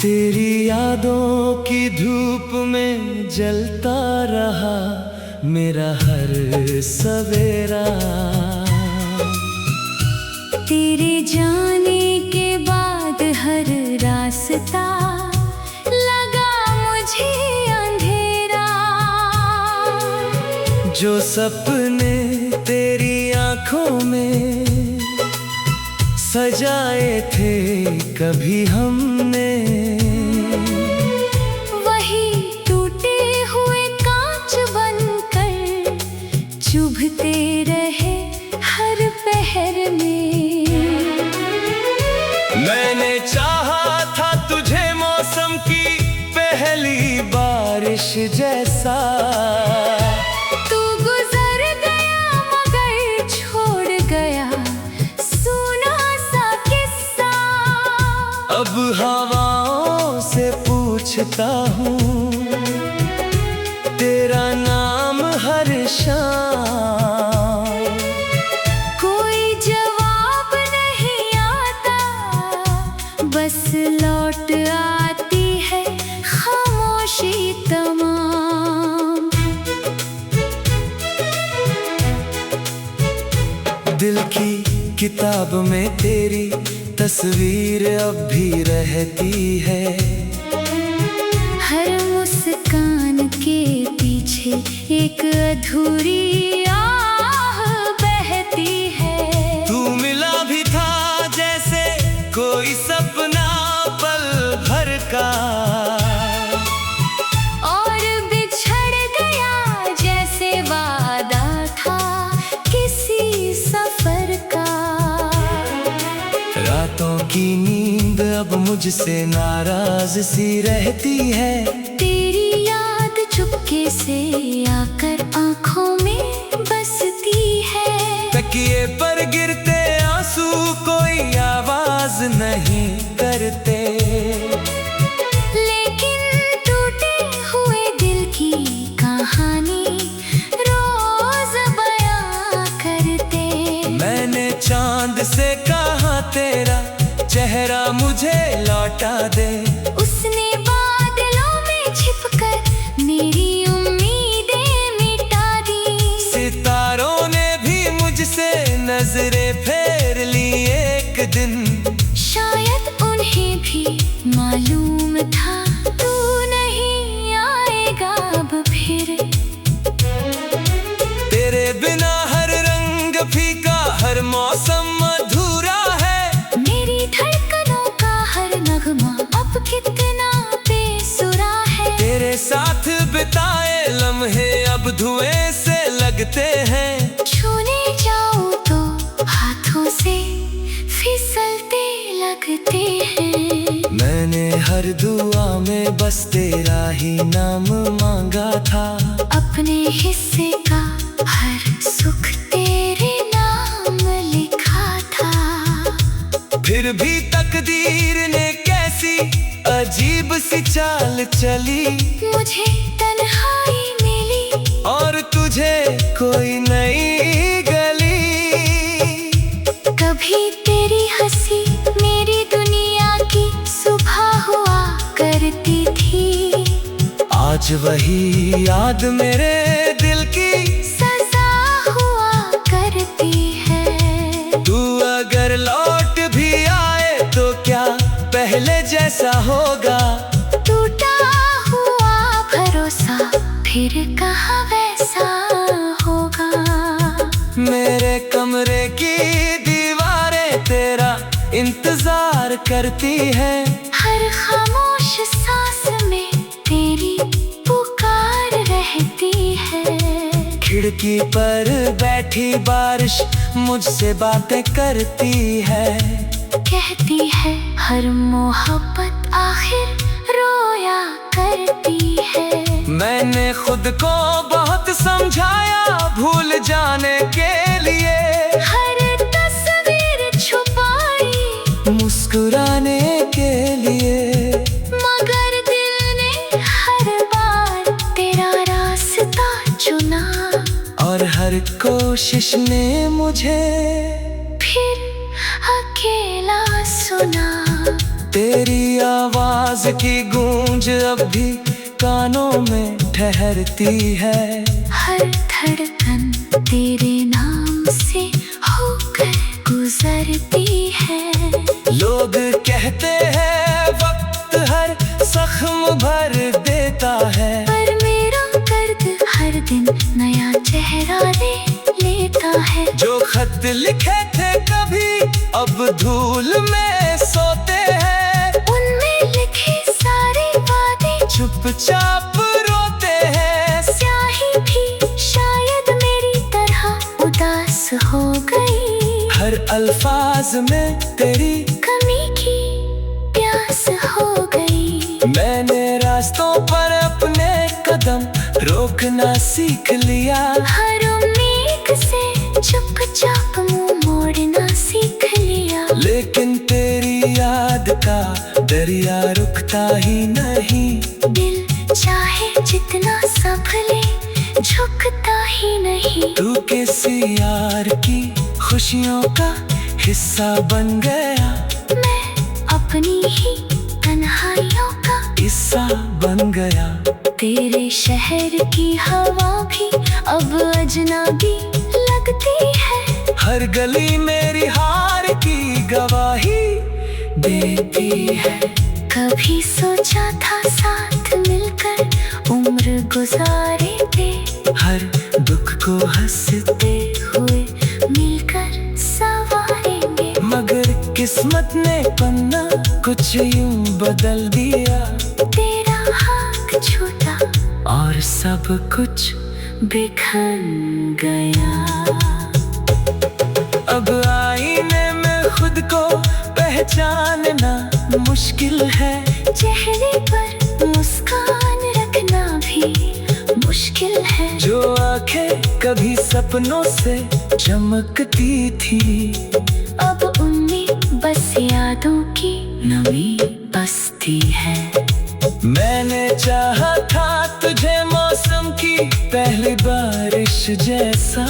तेरी यादों की धूप में जलता रहा मेरा हर सवेरा। तेरे जाने के बाद हर रास्ता लगा मुझे अंधेरा। जो सपने तेरी आंखों में सजाए थे कभी हमने, वही टूटे हुए कांच बनकर चुभते रहे हर पहर में। मैंने चाहा था तुझे मौसम की पहली बारिश जैसा। तू गुजर गया मगर छोड़ गया सुना सा किस्सा। अब हवाओं से पूछता हूँ तेरा नाम हर शाम। कोई जवाब नहीं आता, बस लौट आती है खामोशी तमाम। दिल की किताब में तेरी तस्वीर अब भी रहती है। हर मुस्कान के पीछे एक अधूरी आह बहती है। तू मिला भी था जैसे कोई सपना पल भर का, और बिछड़ गया जैसे वादा था किसी सफर का। रातों की नींद अब मुझसे नाराज सी रहती है। तेरी याद चुपके से आकर आंखों में बसती है। तकिए पर गिरते आंसू कोई आवाज नहीं करते, लेकिन टूटे हुए दिल की कहानी रोज बयां करते। मैंने चांद से कहा तेरा चेहरा मुझे लौटा दे। उसने बादलों में छिपकर मेरी उम्मीदें मिटा दी। सितारों ने भी मुझसे नजरें फेर ली एक दिन। शायद उन्हें भी मालूम था तू नहीं आएगा अब फिर। तेरे बिना हर रंग फीका हर मौसम अधूरा है। मेरी धड़कनों का हर नगमा अब कितना बेसुरा है। तेरे साथ बिताए लम्हे अब धुएं से लगते हैं। छूने जाऊं तो हाथों से फिसलते लगते हैं। मैंने हर दुआ में बस तेरा ही नाम मांगा था। अपने हिस्से का हर सुख तेरे नाम लिखा था। फिर भी तकदीर ने कैसी अजीब सी चाल चली। मुझे तन्हाई मिली और तुझे कोई नई गली। कभी तेरी हंसी मेरी दुनिया की सुबह हुआ करती थी। आज वही याद मेरे दिल की सजा हुआ करती है। तू अगर लौट भी आए तो क्या पहले जैसा होगा। टूटा हुआ भरोसा फिर कहाँ वैसा होगा। मेरे कमरे की दीवारें तेरा इंतजार करती है। हर खामोश सांस में तेरी पुकार रहती है। खिड़की पर बैठी बारिश मुझसे बातें करती है। कहती है हर मोहब्बत आखिर रोया करती है। मैंने खुद को बहुत समझाया भूल जाने के लिए। हर तस्वीर मुझे फिर अकेला सुना। तेरी आवाज की गूंज अब भी कानों में ठहरती है। हर धड़कन तेरे नाम से होकर गुजरती है। लोग कहते हैं वक्त हर जख्म भर देता है, पर मेरा दर्द हर दिन नया चेहरा ले लेता है। जो खत लिखे थे कभी अब धूल में सोते हैं, उनमें लिखे सारे वादे चुपचाप रोते हैं। स्याही भी शायद मेरी तरह उदास हो गई। हर अल्फाज में तेरी कमी की प्यास हो गई। मैंने रास्तों पर अपने कदम रोकना सीख लिया। हर उम्मीद से चुपचाप मुंह मोड़ना सीख लिया। लेकिन तेरी याद का दरिया रुकता ही नहीं। दिल चाहे जितना संभले झुकता ही नहीं। तू किसी यार की खुशियों का हिस्सा बन गया, मैं अपनी ही तन्हाइयों का हिस्सा बन गया। तेरे शहर की हवा भी अब अजनबी लगती है। हर गली मेरी हार की गवाही देती है। कभी सोचा था साथ मिलकर उम्र गुजारेंगे, हर दुख को हंसते हुए मिलकर संवारेंगे। मगर किस्मत ने पन्ना कुछ यूं बदल दिया। तेरा हाथ छूटा और सब कुछ बिखर गया। अब आईने में खुद को पहचानना मुश्किल है। चेहरे पर मुस्कान रखना भी मुश्किल है। जो आंखें कभी सपनों से चमकती थी, अब उनमें बस यादों की नमी बसती है। मैंने चाहा था तुझे मौसम की पहली बारिश जैसा।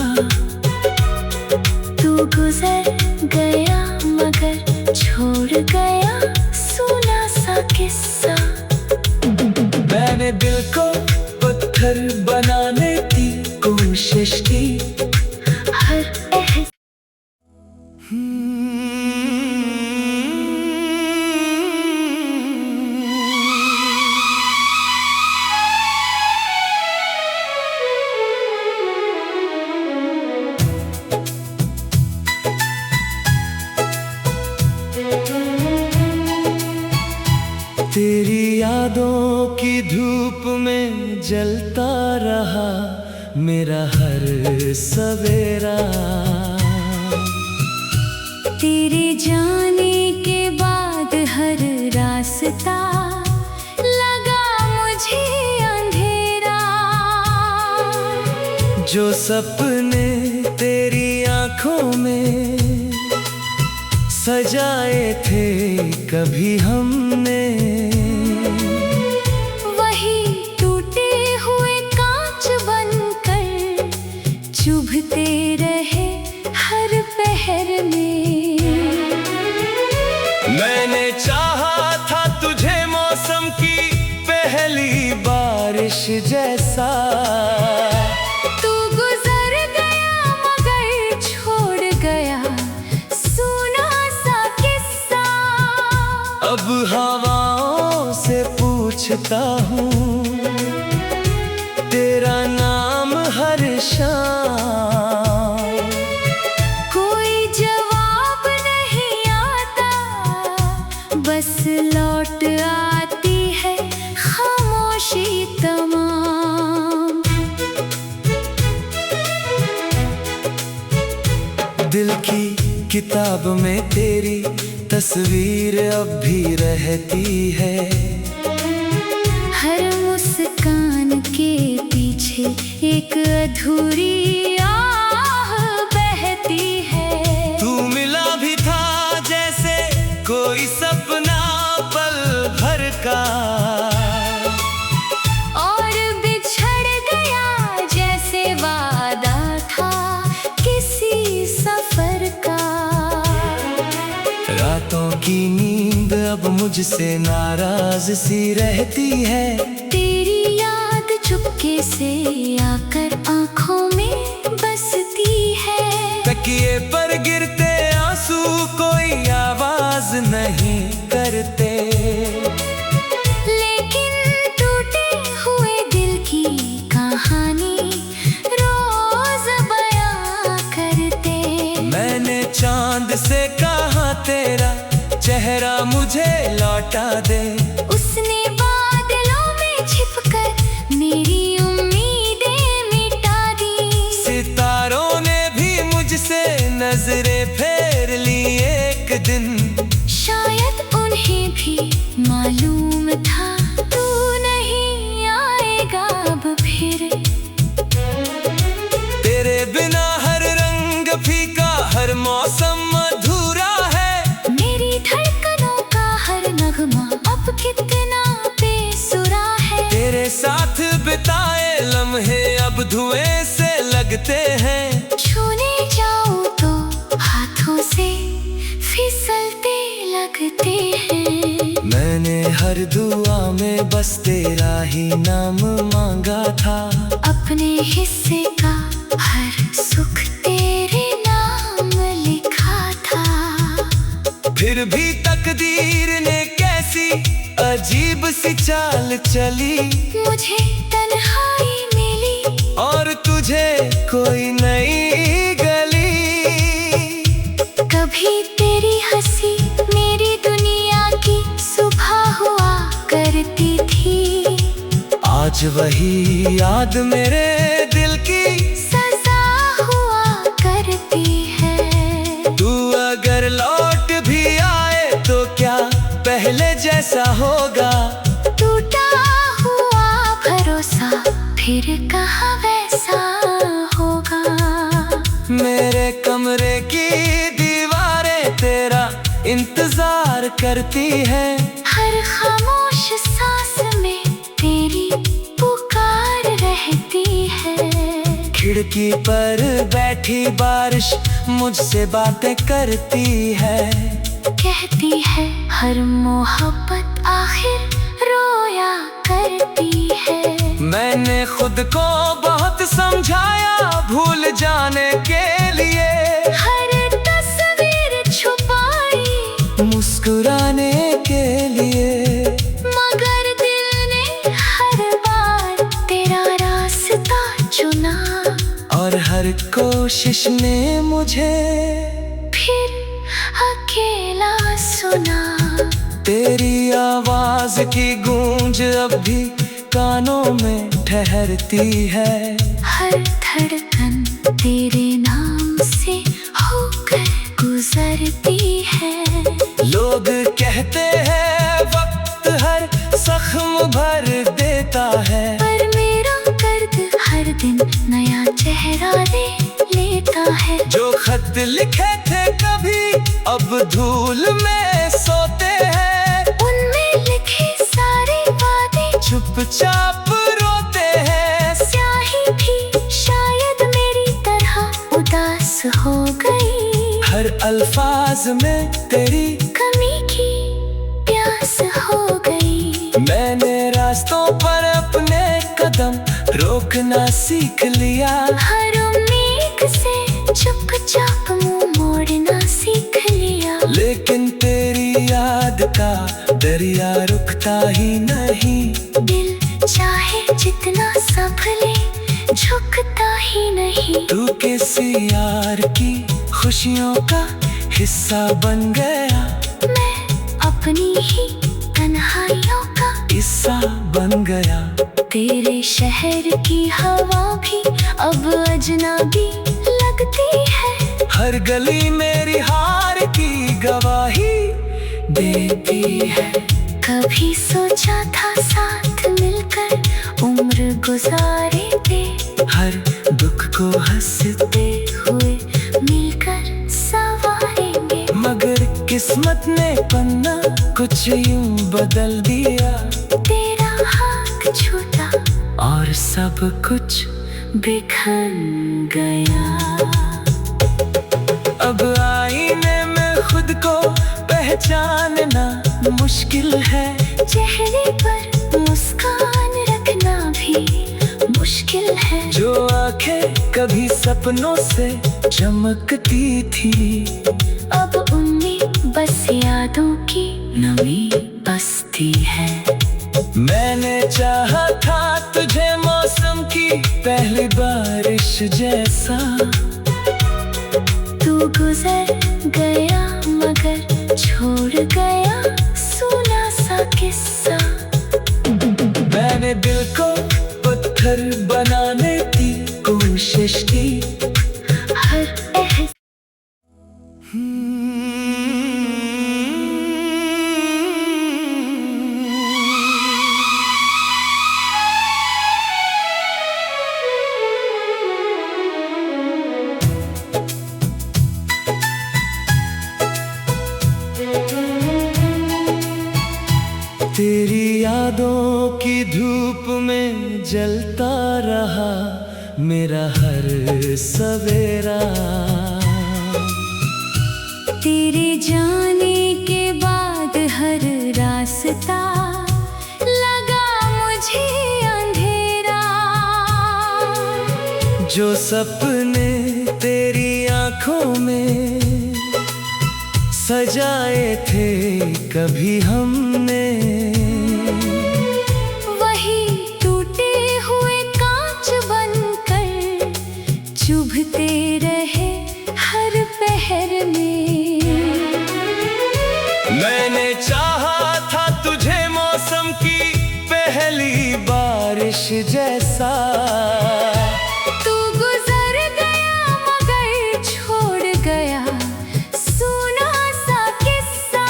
तू गुजर गया मगर छोड़ गया सुना सा किस्सा। मैंने दिल को पत्थर बनाने की कोशिश की। हर तेरी यादों की धूप में जलता रहा मेरा हर सवेरा। तेरे जाने के बाद हर रास्ता लगा मुझे अंधेरा। जो सपने तेरी आंखों में सजाए थे कभी हमने, वही टूटे हुए कांच बनकर चुभते रहे हर पहर में। मैंने चाहा था तुझे मौसम की पहली बारिश जैसा। तू गुजर गया मगर छोड़ गया सुना सा किस्सा। अब हवाओं से पूछता हूँ तेरा नाम हर शाम। कोई जवाब नहीं आता, बस लौट आती है खामोशी तमाम। दिल की किताब में तेरी तस्वीर अब भी रहती है। हर मुस्कान के पीछे एक अधूरी आह बहती है। तू मिला भी था जैसे कोई सपना पल भर का, और बिछड़ गया जैसे वादा था किसी की नींद अब मुझसे नाराज सी रहती है। तेरी याद चुपके से आकर आंखों में बसती है। तकिए पर गिरते आंसू कोई आवाज नहीं करते, लेकिन टूटे हुए दिल की कहानी रोज बयां करते। मैंने चांद से कहा तेरा चेहरा मुझे लौटा दे। उसने बादलों में छिपकर मेरी उम्मीदें मिटा दी। सितारों ने भी मुझसे नजरें फेर ली एक दिन। शायद उन्हें भी मालूम था तू नहीं आएगा अब फिर। तेरे बिना हर रंग फीका, हर मौसम अधूरा है। मेरी धड़कनों का हर नगमा अब कितना बेसुरा है। तेरे साथ बिताए लम्हे अब धुएं से लगते हैं। छूने जाऊं तो हाथों से फिसलते लगते हैं। मैंने हर दुआ में बस तेरा ही नाम मांगा था। अपने हिस्से का हर सुख तेरे नाम लिखा था। फिर भी तकदीर ने कैसी अजीब सी चाल चली। मुझे तन्हाई मिली और तुझे कोई नई गली। कभी तेरी हंसी मेरी दुनिया की सुबह हुआ करती थी। आज वही याद मेरे दिल की सजा हुआ करती है। तू अगर लौट भी आए तो क्या पहले जैसा होगा। टूटा हुआ भरोसा फिर कहाँ वैसा होगा। मेरे कमरे की दीवारें तेरा इंतजार करती है। हर खामोश सांस में तेरी पुकार रहती है। खिड़की पर बैठी बारिश मुझसे बातें करती है। कहती है हर मोहब्बत आखिर रोया करती है। मैंने खुद को बहुत समझाया भूल जाने के लिए। हर तस्वीर छुपाई मुस्कुराने के लिए। मगर दिल ने हर बार तेरा रास्ता चुना। और हर कोशिश ने मुझे फिर अकेला सुना। तेरी आवाज की गूंज अब भी कानों में ठहरती है। हर धड़कन तेरे नाम से होकर गुजरती है। लोग कहते हैं वक्त हर जख्म भर देता है। पर मेरा दर्द हर दिन नया चेहरा ले लेता है। जो खत लिखे थे कभी अब धूल में सोते हैं। उनमें लिखे सारे वादे चुपचाप रोते हैं। स्याही भी शायद मेरी तरह उदास हो गई। हर अल्फाज में तेरी कमी की प्यास हो गई। मैंने रास्तों पर अपने कदम रोकना सीख लिया। हर उम्मीद से चुपचाप मुंह मोड़ना सीख लिया। लेकिन तेरी याद का दरिया रुकता ही नहीं। दिल चाहे जितना संभले झुकता ही नहीं। तू किसी यार की खुशियों का हिस्सा बन गया। मैं अपनी ही तन्हाइयों का हिस्सा बन गया। तेरे शहर की हवा भी अब अजनबी लगती है। हर गली मेरी हार की गवाही देती है। कभी सोचा था साथ मिलकर उम्र गुजारेंगे। हर दुख को हंसते हुए मिलकर संवारेंगे। मगर किस्मत ने पन्ना कुछ यूं बदल दिया। तेरा हाथ छूटा और सब कुछ बिखर गया। अब आईने में खुद को पहचानना मुश्किल है, चेहरे पर मुस्कान रखना भी मुश्किल है। जो आंखें कभी सपनों से चमकती थी, अब उनमें बस यादों की नमी बसती है। मैंने चाहा था तुझे मौसम की पहली बारिश जैसा, तू गुजर गया मगर छोड़ गया सुना सा किस्सा। मैंने दिल को पत्थर बनाने की कोशिश की, हर एहसास तेरी यादों की धूप में जलता रहा मेरा हर सवेरा। तेरे जाने के बाद हर रास्ता लगा मुझे अंधेरा। जो सपने तेरी आंखों में सजाए थे कभी हमने, वही टूटे हुए कांच बनकर चुभते रहे हर पहर में। मैंने चाहा था तुझे मौसम की पहली बारिश जैसा, तू गुजर गया मगर छोड़ गया सुना सा किस्सा।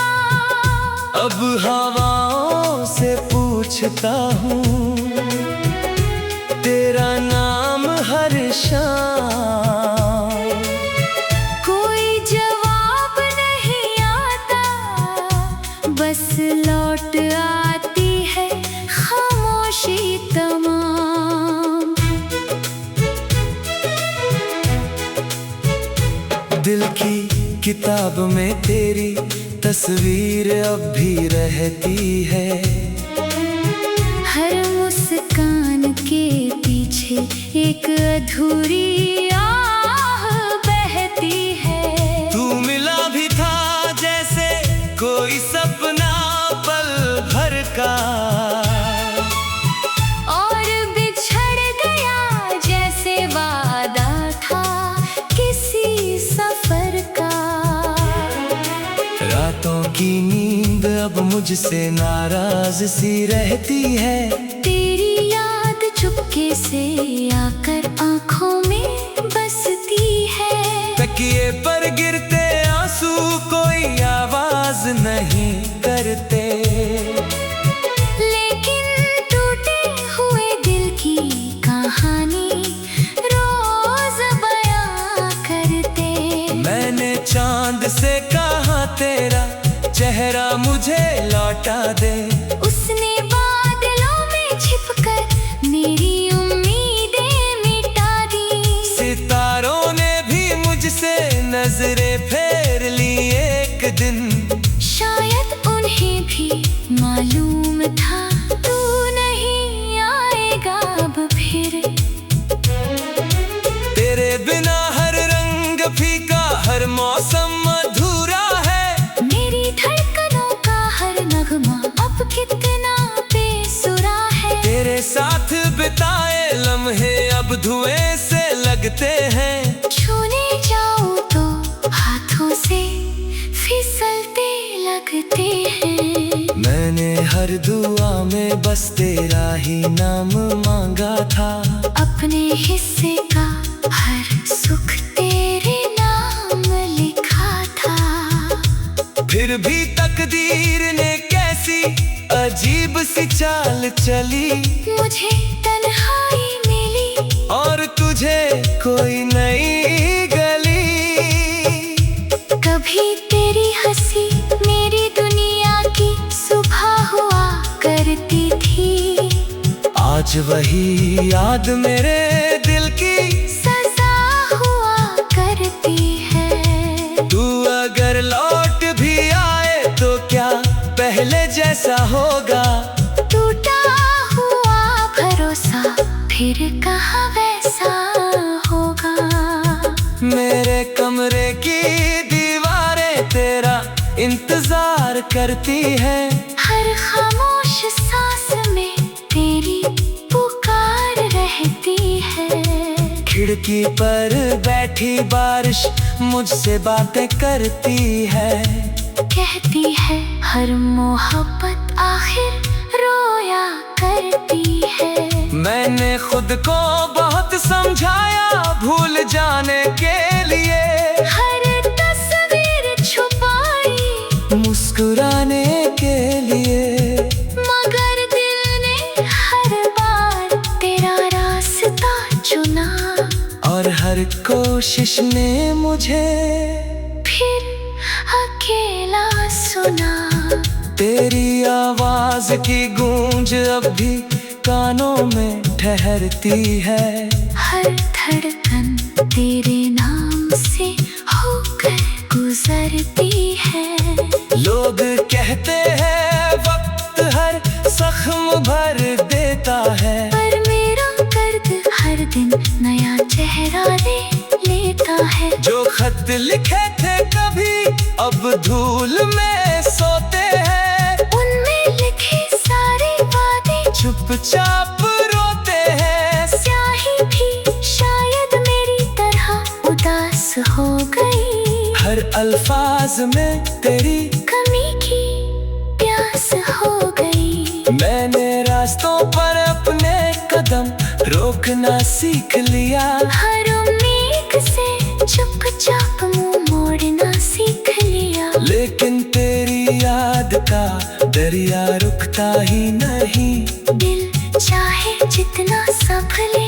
अब हवाओं से पूछता हूँ तेरा नाम हर शाम, कोई जवाब नहीं आता, बस लौट आती है खामोशी तमाम। दिल की किताब में तेरी तस्वीर अब भी रहती है, हर मुस्कान के पीछे एक अधूरी आह बहती है। तू मिला भी था जैसे कोई सपना पल भर का, और बिछड़ गया जैसे वादा था किसी सफर का। रातों की नींद अब मुझसे नाराज सी रहती है, तेरी याद चुपके से आकर आंखों में बसती है। तकिए पर गिरते आंसू कोई आवाज नहीं करते, लेकिन टूटे हुए दिल की कहानी रोज बयां करते। मैंने चांद से कहा तेरा चेहरा मुझे लौटा दे, उसने बादलों में छिपकर मेरी उम्मीदें मिटा दी। सितारों ने भी मुझसे नजरें फेर ली एक दिन, शायद उन्हें भी मालूम था तू नहीं आएगा अब फिर। तेरे बिना हर रंग फीका हर मौसम अधूरा है, मेरी धड़कनों का हर नगमा अब कितना बेसुरा है। तेरे साथ बिताए लम्हे अब धुएं से लगते हैं, छूने जाऊं तो हाथों से फिसलते लगते हैं। मैंने हर दुआ में बस तेरा ही नाम मांगा था, अपने हिस्से का हर सुख तेरे नाम लिखा था। फिर भी तकदीर ने कैसी अजीब सी चाल चली, मुझे तन्हाई मिली और तुझे कोई नई गली। कभी तेरी हंसी मेरी दुनिया की सुबह हुआ करती थी, आज वही याद मेरे दिल की सजा हुआ करती है। तू अगर लौट भी आए होगा। टूटा हुआ भरोसा फिर कहाँ वैसा होगा। मेरे कमरे की दीवारें तेरा इंतजार करती है। हर खामोश सांस में तेरी पुकार रहती है। खिड़की पर बैठी बारिश मुझसे बातें करती है। कहती है हर मोहब्बत आखिर रोया करती है। मैंने खुद को बहुत समझाया भूल जाने के लिए। हर तस्वीर छुपाई मुस्कुराने के लिए। मगर दिल ने हर बार तेरा रास्ता चुना। और हर कोशिश ने मुझे फिर अकेला सुना। तेरी आवाज की गूंज अब भी कानों में ठहरती है। हर धड़कन तेरे नाम से होकर गुजरती है। लोग कहते हैं वक्त हर जख्म भर देता है। पर मेरा दर्द हर दिन नया चेहरा ले लेता है। जो खत लिखे थे कभी अब धूल में सोते हैं। उनमें लिखे सारे वादे चुपचाप रोते हैं। स्याही भी शायद मेरी तरह उदास हो गई। हर अल्फाज में तेरी कमी की प्यास हो गई। मैंने रास्तों पर अपने कदम रोकना सीख लिया। हर उम्मीद से चुपचाप मुंह मोड़ना सीख लिया। लेकिन तेरी याद का दरिया रुकता ही नहीं। दिल चाहे जितना संभले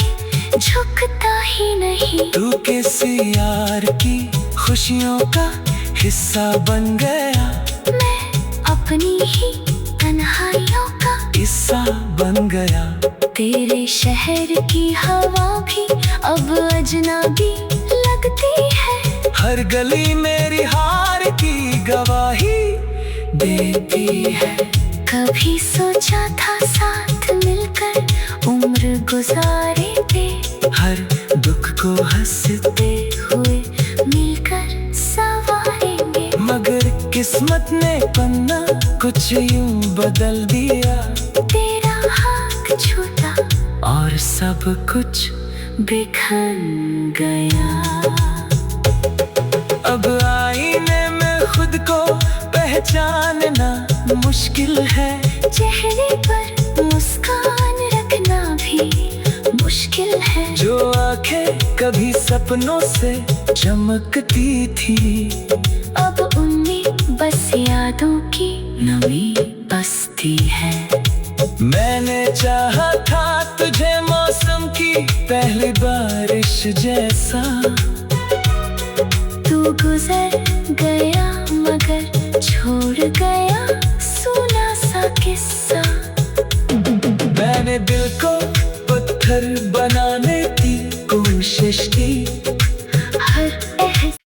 झुकता ही नहीं। तू किसी यार की खुशियों का हिस्सा बन गया। मैं अपनी ही तन्हाइयों का हिस्सा बन गया। तेरे शहर की हवा भी अब अजनबी लगती है। हर गली मेरी हार की गवाही देती है। कभी सोचा था साथ मिलकर उम्र गुजारेंगे। हर दुख को हंसते हुए मिलकर संवारेंगे। मगर किस्मत ने पन्ना कुछ यूं बदल दिया। तेरा हाथ छूटा और सब कुछ बिखर गया। अब आईने में खुद को पहचानना मुश्किल है। चेहरे पर मुस्कान रखना भी मुश्किल है। जो आंखें कभी सपनों से चमकती थी अब उनमें बस यादों की नमी बसती है। मैंने चाहा था तुझे मौसम की पहली बारिश जैसा। तू गुजर गया मगर छोड़ गया सुना सा किस्सा। मैंने दिल को पत्थर बनाने की कोशिश की। हर एहसास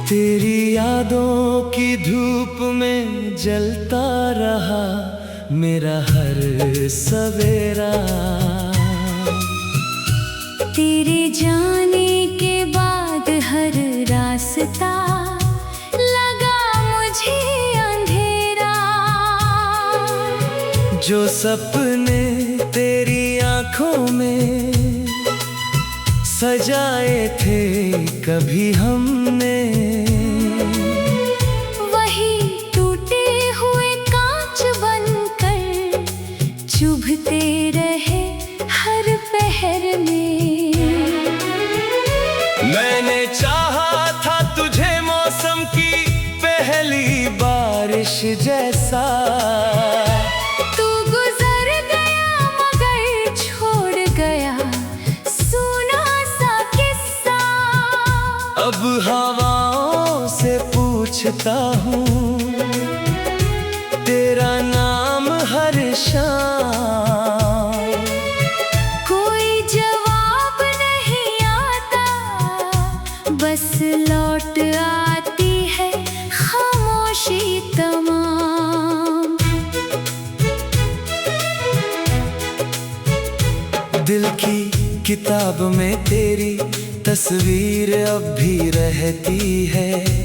तेरी यादों की धूप में जलता रहा मेरा हर सवेरा। तेरे जाने के बाद हर रास्ता लगा मुझे अंधेरा। जो सपने तेरी आंखों में सजाए थे कभी हमने, वही टूटे हुए कांच बनकर चुभते रहे हर पहर में। मैंने चाहा था तुझे मौसम की पहली बारिश जैसा। तू गुजर गया मगर छोड़ गया सुना सा किस्सा। अब हवाओं सोचता हूँ तेरा नाम हर शाम। कोई जवाब नहीं आता, बस लौट आती है खामोशी तमाम। दिल की किताब में तेरी तस्वीर अब भी रहती है।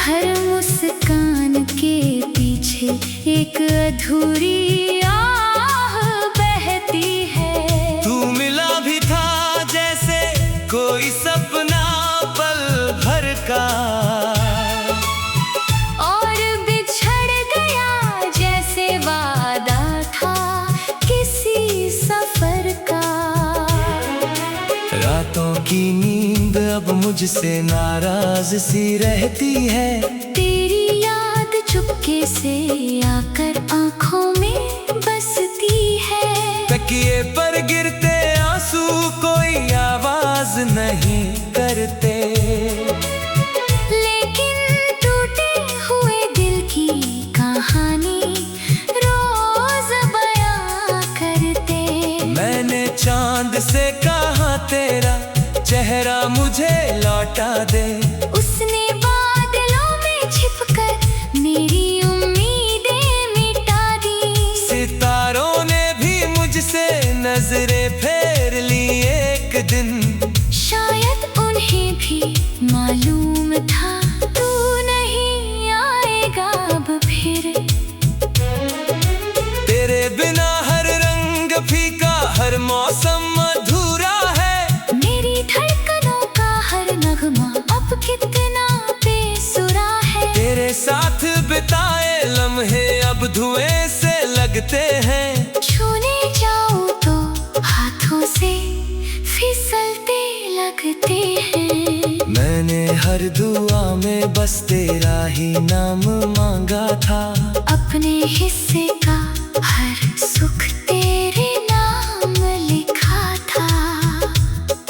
हर मुस्कान के पीछे एक अधूरी आह बहती है। तू मिला भी था जैसे कोई सपना पल भर का, और बिछड़ गया जैसे वादा था किसी सफर का। रातों की नींद अब मुझसे नाराज सी रहती है। तेरी याद चुपके से आकर आंखों में बसती है। तकिए पर गिरते आंसू कोई आवाज नहीं करते, लेकिन टूटे हुए दिल की कहानी रोज बयां करते। मैंने चांद से कहा तेरा चेहरा मुझे लौटा दे। उसने बादलों में छिपकर मेरी उम्मीदें मिटा दी। सितारों ने भी मुझसे नजरें फेर ली एक दिन। शायद उन्हें भी मालूम था तू नहीं आएगा अब फिर। तेरे बिना हर रंग फीका, हर मौसम अधूरा है। मेरी धड़कनों का हर नगमा अब कितना बेसुरा है। तेरे साथ बिताए लम्हे अब धुएं से लगते हैं। छूने जाऊं तो हाथों से फिसलते लगते हैं। मैंने हर दुआ में बस तेरा ही नाम मांगा था। अपने हिस्से का हर सुख तेरे नाम लिखा था।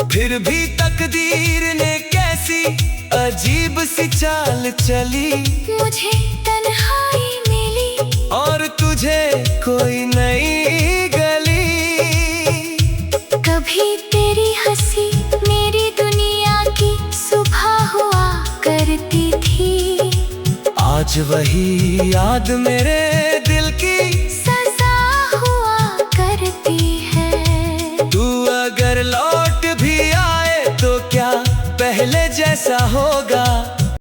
फिर भी तकदीर ने कैसी अजीब सी चाल चली। मुझे तन्हाई मिली और तुझे कोई नई गली। कभी तेरी हंसी मेरी दुनिया की सुबह हुआ करती थी। आज वही याद मेरे दिल की सजा हुआ करती है। तू अगर लौट भी आए तो क्या पहले जैसा होगा।